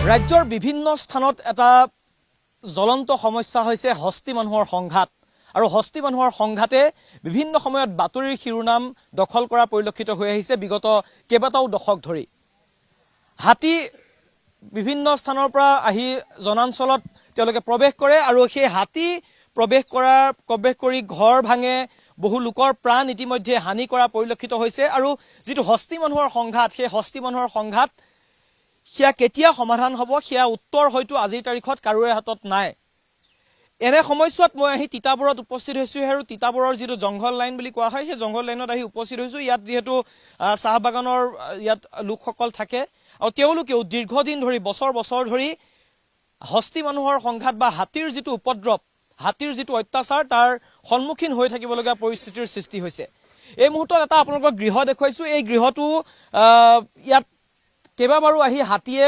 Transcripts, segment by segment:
ৰাজ্যৰ বিভিন্ন স্থানত এটা জ্বলন্ত সমস্যা হৈছে হস্তি মানুহৰ সংঘাত আৰু হস্তি মানুহৰ সংঘাতে বিভিন্ন সময়ত বাতৰিৰ শিৰোনাম দখল কৰা পৰিলক্ষিত হৈ আহিছে বিগত কেইবাটাও দশক ধৰি হাতী বিভিন্ন স্থানৰ পৰা আহি জনাঞ্চলত তেওঁলোকে প্ৰৱেশ কৰে আৰু সেই হাতী প্ৰৱেশ কৰি ঘৰ ভাঙে বহু লোকৰ প্ৰাণ ইতিমধ্যে হানি কৰা পৰিলক্ষিত হৈছে আৰু যেটো হস্তি মানুহৰ সংঘাত সেই হস্তি মানুহৰ সংঘাত সেয়া কেতিয়া সমাধান হ'ব সেয়া উত্তৰ হয়তো আজিৰ তাৰিখত কাৰোৰে হাতত নাই এনে সময়ছোৱাত মই আহি তিতাবৰত উপস্থিত হৈছো আৰু তিতাবৰৰ যেটো জংঘল লাইন বুলি কোৱা হয় সেই জংঘল লাইনত আহি উপস্থিত হৈছো ইয়াত যেহেতু চাহ বাগানৰ ইয়াত লোকসকল থাকে আৰু তেওঁলোকেও দীৰ্ঘদিন ধৰি বছৰ ধৰি হস্তি মানুহৰ সংঘাত বা হাতীৰ যেটো উপদ্ৰৱ হাতীৰ যেটো অত্যাচাৰ তাৰ সন্মুখীন হৈ থাকিবলগীয়া পৰিস্থিতিৰ সৃষ্টি হৈছে এই মুহূৰ্তত এটা আপোনালোকক গৃহ দেখুৱাইছো এই গৃহটো ইয়াত কেইবাবাৰো আহি হাতীয়ে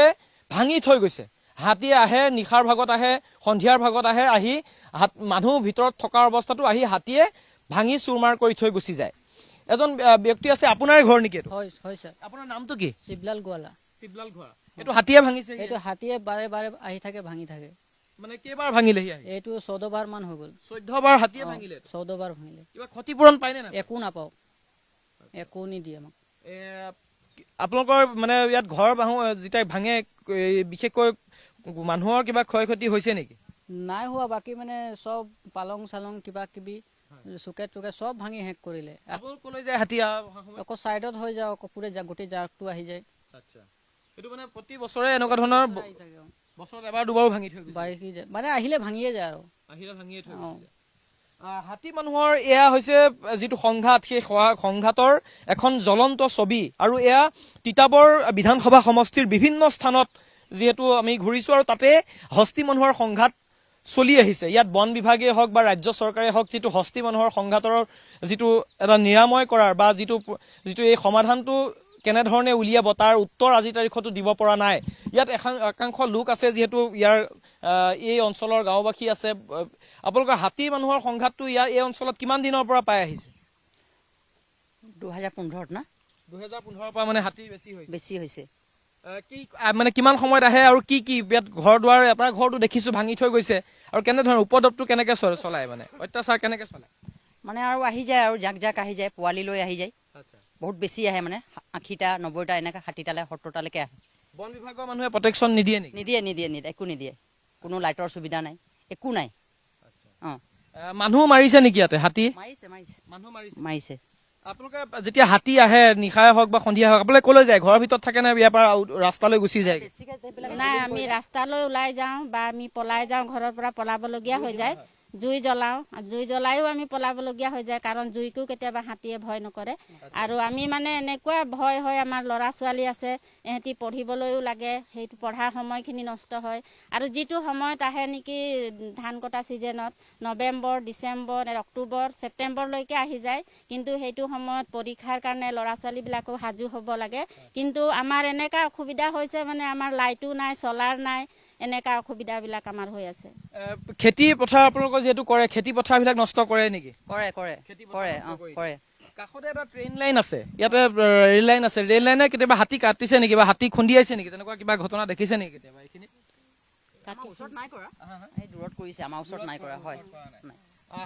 ভাঙি থৈ গৈছে হাতীয়ে আহে নিখাৰ ভাগত আহে সন্ধিয়াৰ ভাগত আহি মানুহ ভিতৰত থকা অৱস্থাটো আহি হাতীয়ে ভাঙি চুৰমাৰ কৰি থৈ গুচি যায় এজন ব্যক্তি আছে আপোনাৰ ঘৰ নেকি হয় স্যাৰ আপোনাৰ নামটো কি শিবলাল গোৱালা এটো হাতীয়ে ভাঙিছে এটো হাতীয়ে বাৰে আহি থাকে ভাঙি থাকে মানে কেইবাৰ ভাঙিলেহি আহি এটো 14 বাৰ মান হৈ গল 14 বাৰ হাতীয়ে ভাঙিলে 14 বাৰ ভাঙিলে কিবা ক্ষতিপূৰণ পাইনে না একো নাপাও একো নি দিয়ে আমাক আপোনালোকৰ মানে ইয়াত ঘৰ যেটা ভাঙে বিশেষকৈ মানুহৰ কিবা ক্ষয়ক্ষতি হৈছে নেকি নাই হোৱা বাকি মানে সব পালং সালং কিবা কিবি সুকে সব ভাঙি হেক কৰিলে আপোন কোনে যায় হাতী আকৌ সাইডত হৈ যাও পুৰে গোটেই জাকটো আহি যায় আচ্ছা এটো মানে প্ৰতি বছৰে এনেকুৱা ধৰণৰ বছৰত এবাৰ দুবাৰ ভাঙি থৈ গৈছে মানে আহিলে ভাঙিয়ে যায় আৰু আহিলে ভাঙিয়ে থৈ গৈছে হাতী মানুহৰ এয়া হৈছে যেটো সংঘাত সেই সংঘাতৰ এখন জ্বলন্ত ছবি আৰু এয়া তিতাবৰ বিধানসভা সমষ্টিৰ বিভিন্ন স্থানত যেহেতু আমি ঘূৰিছো আৰু তাতে হস্তি মানুহৰ সংঘাত চলি আহিছে ইয়াত বন বিভাগে হওক বা ৰাজ্য চৰকাৰে হওক যেটো হস্তি মানুহৰ সংঘাতৰ যেটো এটা নিৰাময় কৰাৰ বা যেটো এই সমাধানটো কেনে ধৰণে উলিয়াব তাৰ উত্তৰ আজি তাৰিখতো দিব পৰা নাই ইয়াত একাংশ লোক আছে যেহেতু ইয়াৰ এই অঞ্চলৰ গাঁওবাসী আছে আপোনালোকৰ হাতী মানুহৰ সংঘাতটো ইয়াৰ এই অঞ্চলত কিমান দিনৰ পৰা পাই আহিছে 2015 না 2015 পৰা মানে হাতী বেছি হৈছে কি মানে কিমান সময়ত আহে আৰু কি ইয়াত ঘৰ দুৱাৰ এটা ঘৰটো দেখিছো ভাঙি থৈ গৈছে আৰু কেনে ধৰণৰ উপদ্ৰৱটো কেনেকে চলায় মানে অত্যাচাৰ কেনেকে চলায় মানে আৰু আহি যায় আৰু জাক আহি যায় পোৱালি লৈ আহি যায় বহুত বেছি আহে মানে 80টা 90টা এনেকা 60টালে 70টালৈকে আহে বন বিভাগৰ মানুহে প্ৰটেকচন নিদিয়ে নেকি নিদিয়ে একো নিদিয়ে কোনো লাইটৰ সুবিধা নাই একো নাই মানুহ মাৰিছে নেকি ইয়াতে হাতী মাৰিছে আপোনালোকে যেতিয়া হাতী আহে নিশাই হওক বা সন্ধিয়া হওক আপোনালোকে কলৈ যায় ঘৰৰ ভিতৰত থাকে নে ইয়াৰ পৰা ৰাস্তালৈ গুচি যায় নাই আমি ৰাস্তালৈ ওলাই যাওঁ বা আমি পলাই যাওঁ ঘৰৰ পৰা পলাবলগীয়া হৈ যায় জুই জ্বলাইও আমি পলাবলগীয়া হৈ যায় কাৰণ জুইকো কেতিয়াবা হাতীয়ে ভয় নকৰে আৰু আমি মানে এনেকুৱা ভয় হয় আমাৰ ল'ৰা ছোৱালী আছে এহেঁতি পঢ়িবলৈও লাগে সেইটো পঢ়াৰ সময়খিনি নষ্ট হয় আৰু যেটো সময়ত আহে নেকি ধান কটা সিজনত নৱেম্বৰ ডিচেম্বৰ অক্টোবৰ ছেপ্টেম্বৰলৈকে আহি যায় কিন্তু সেইটো সময়ত পৰীক্ষাৰ কাৰণে ল'ৰা ছোৱালীবিলাকো সাজু হ'ব লাগে কিন্তু আমাৰ এনেকা অসুবিধা হৈছে মানে আমাৰ লাইটো নাই চলাৰ নাই এনেকা অসুবিধাবিলাক আমাৰ হৈ আছে খেতি পথাৰ আপোনালোকৰ যেহেতু কৰে খেতি পথাৰবিলাক নষ্ট কৰে নেকি কৰে কাষতে এটা ট্ৰেইন লাইন আছে ইয়াতে ৰেল লাইন আছে ৰেল লাইনে কেতিয়াবা হাতী কাটিছে নেকি বা হাতী খুন্দিয়াইছে নেকি তেনেকুৱা কিবা ঘটনা দেখিছে নেকি কেতিয়াবা এইখিনি ওচৰত নাই কৰা এই দূৰত কৰিছে আমাৰ ওচৰত নাই কৰা হয়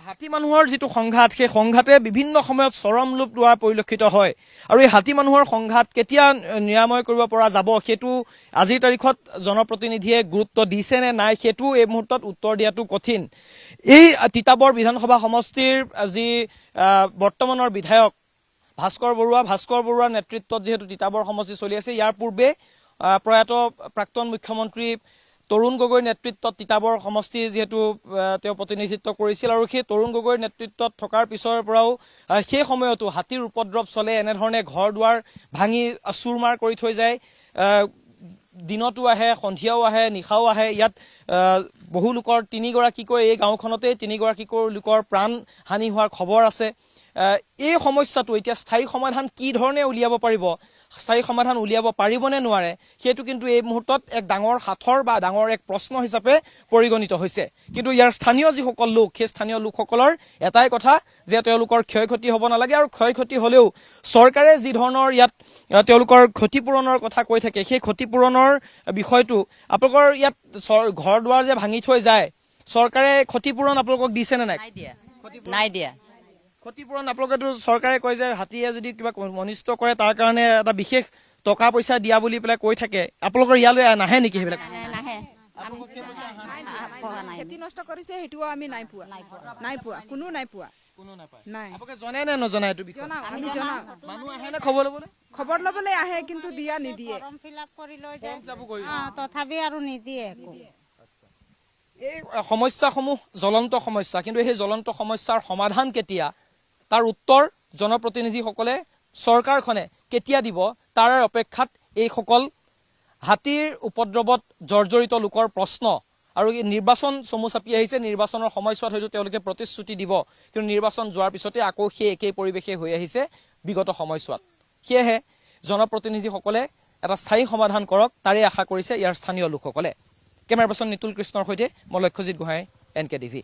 হাতী মানুহৰ যেটো সংঘাত সেই সংঘাতে বিভিন্ন সময়ত চৰম ৰূপ লোৱা পৰিলক্ষিত হয় আৰু এই হাতী মানুহৰ সংঘাত কেতিয়া নিৰাময় কৰিব পৰা যাব সেইটো আজিৰ তাৰিখত জনপ্ৰতিনিধিয়ে গুৰুত্ব দিছে নে নাই সেইটো এই মুহূৰ্তত উত্তৰ দিয়াটো কঠিন এই তিতাবৰ বিধানসভা সমষ্টিৰ যি বৰ্তমানৰ বিধায়ক ভাস্কৰ বৰুৱাৰ নেতৃত্বত যেহেতু তিতাবৰ সমষ্টি চলি আছে ইয়াৰ পূৰ্বে প্ৰয়াত প্ৰাক্তন মুখ্যমন্ত্ৰী তৰুণ গগৈৰ নেতৃত্বত তিতাবৰ সমষ্টি যেহেতু তেওঁ প্ৰতিনিধিত্ব কৰিছিল আৰু সেই তৰুণ গগৈৰ নেতৃত্বত থকাৰ পিছৰ পৰাও সেই সময়তো হাতীৰ উপদ্ৰৱ চলে এনে ধৰণে ঘৰ দুৱাৰ ভাঙি চুৰমাৰ কৰি থৈ যায় দিনতো আহে সন্ধিয়াও আহে নিশাও আহে ইয়াত বহু লোকৰ তিনিগৰাকীকৈ এই গাঁওখনতে তিনিগৰাকীকৈ লোকৰ প্ৰাণ হানি হোৱাৰ খবৰ আছে এই সমস্যাটো এতিয়া স্থায়ী সমাধান কি ধৰণে উলিয়াব পাৰিব স্থায়ী সমাধান উলিয়াব পাৰিবনে নোৱাৰে সেইটো কিন্তু এই মুহূৰ্তত এক ডাঙৰ হাথৰ বা ডাঙৰ এক প্ৰশ্ন হিচাপে পৰিগণিত হৈছে কিন্তু ইয়াৰ স্থানীয় যিসকল লোক সেই স্থানীয় লোকসকলৰ এটাই কথা যে তেওঁলোকৰ ক্ষয়ক্ষতি হ'ব নালাগে আৰু ক্ষয়ক্ষতি হ'লেও চৰকাৰে যি ধৰণৰ ইয়াত তেওঁলোকৰ ক্ষতিপূৰণৰ কথা কৈ থাকে সেই ক্ষতিপূৰণৰ বিষয়টো আপোনালোকৰ ইয়াত ঘৰ দুৱাৰ যে ভাঙি থৈ যায় চৰকাৰে ক্ষতিপূৰণ আপোনালোকক দিছে নে নাই নাই দিয়া ক্ষতিপূৰণ আপোনালোকেতো চৰকাৰে কয় যে হাতীয়ে যদি কিবা অনিষ্ট কৰে তাৰ কাৰণে এটা বিশেষ টকা পইচা দিয়া বুলি পেলাই কৈ থাকে আপোনালোকৰ ইয়ালৈ নাহে নেকি সেইবিলাক নাহে খেতি নষ্ট কৰিছে সেইটোও আমি নাই পোৱা কোনো নাই পোৱা নাই আপোনালোকে জনে নে নজনাই এইটো বিষয়ে জনাও আমি জনাও মানুহ আহে নে খবৰ ল'বলৈ খবৰ ল'বলৈ আহে কিন্তু দিয়া নিদিয়ে তথাপি আৰু নিদিয়ে একো এই সমস্যাসমূহ জ্বলন্ত সমস্যা কিন্তু সেই জ্বলন্ত সমস্যাৰ সমাধান কেতিয়া তাৰ উত্তৰ জনপ্ৰতিনিধিসকলে চৰকাৰখনে কেতিয়া দিব তাৰ অপেক্ষাত এইসকল হাতীৰ উপদ্ৰৱত জৰ্জৰিত লোকৰ প্ৰশ্ন আৰু এই নিৰ্বাচন চমু চাপি আহিছে নিৰ্বাচনৰ সময়ছোৱাত হয়তো তেওঁলোকে প্ৰতিশ্ৰুতি দিব কিন্তু নিৰ্বাচন যোৱাৰ পিছতে আকৌ সেই একেই পৰিৱেশে হৈ আহিছে বিগত সময়ছোৱাত সেয়েহে জনপ্ৰতিনিধিসকলে এটা স্থায়ী সমাধান কৰক তাৰে আশা কৰিছে ইয়াৰ স্থানীয় লোকসকলে কেমেৰা পাৰ্চন নিতুল কৃষ্ণৰ সৈতে মই লক্ষ্যজিৎ গোহাঁই NKTV